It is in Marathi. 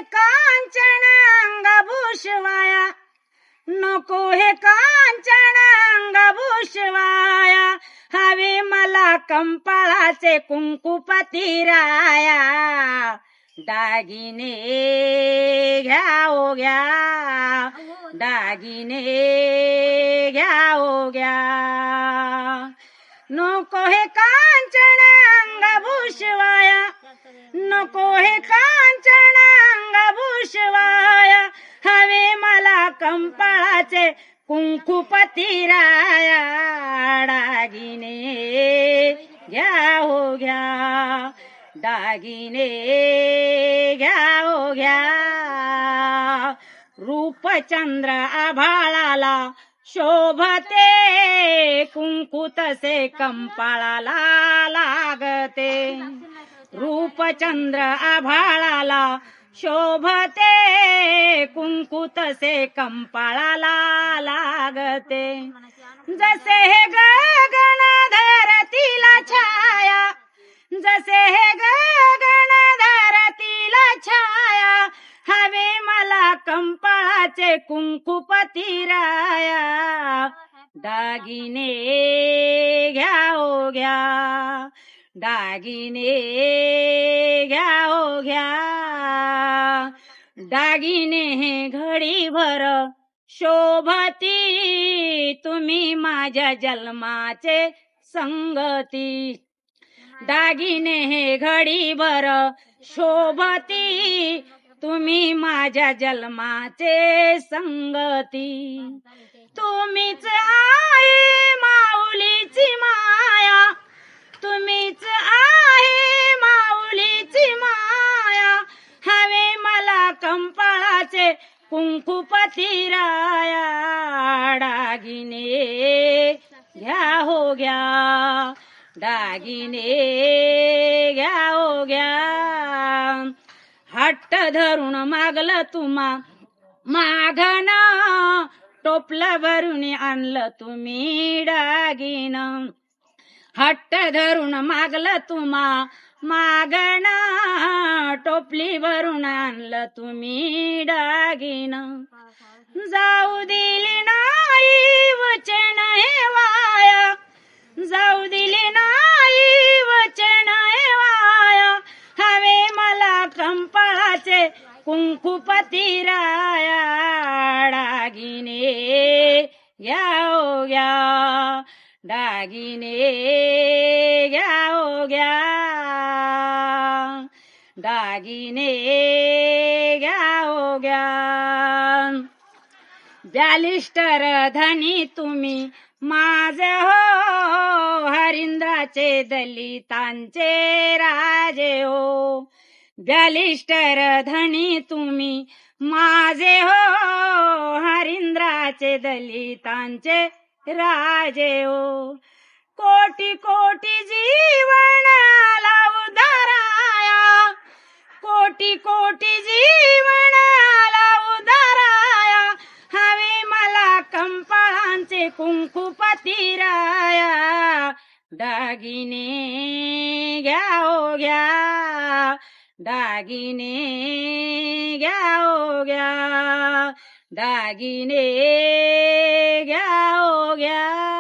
कांचन अंगभूषवाया, नको हे कांचन अंगभूषवाया, हवे मला कंपाळाचे कुंकुपती राया. दागिने घ्या ओ घ्या, दागिने घ्या ओ घ्या. नको हे कांचन अंगभूषवाया, नको हे कांचन अंगभूषवाया, हवे मला कंपाळाचे कुंकुपती राया. दागिने घ्या हो घ्या, दागिने घ्या हो घ्या. रूपचंद्र आभाळाला शोभते, कुंकू तसे कंपाळाला लागते. रूपचंद्र आभाळाला शोभते, कुंकू तसे कंपाळाला लागते. जसे हे गगन धरतीला छाया, जसे हे गगन धरतीला छाया, हवे मला कंपाळाचे कुंकुपती राया. दागिने घ्या ओ घ्या, दागिने घ्या ओ घ्या. दागिने हे घडीभर शोभती, तुम्ही माझ्या जन्माचे संगती. दागिने हे घडीभर शोभती, तुम्ही माझ्या जन्माचे संगती. तुम्हीच आहे माऊलीची माया, तुम्हीच आहे माऊलीची माया, हवे मला कंपाळाचे कुंकुपती राया. दागिने घ्या हो घ्या, दागिने घ्या ओ घ्या. हट्ट धरून मागलं तुम्हा मागण, टोपलं भरून आणलं तुम्ही दागिन. हट्ट धरून मागलं तुम्हा मागण, टोपली भरून आणलं तुम्ही दागिन. जाऊ दिली नाही वचन हे वाया, जाऊ दिली नाही वचन हे वाया, हवे मला कंपाळाचे कुंकुपती राया. दागिने घ्या ओ घ्या, दागिने घ्या ओ घ्या, दागिने घ्या ओ घ्या. बॅलिस्टर धनी तुम्ही माझे हो, हरिंद्राचे दलितांचे राजे हो. बॅलिस्टर धनी तुम्ही माझे हो, हरिंद्राचे दलितांचे राजे हो. कोटी कोटी जीवनाला उधाराया, कोटी कोटी जीवनाला उधाराया, हवे मला कंपाळांचे कुंकुपती राया. दागिने घ्या ओ घ्या, दागिने घ्या ओ घ्या, दागिने घ्या ओ घ्या.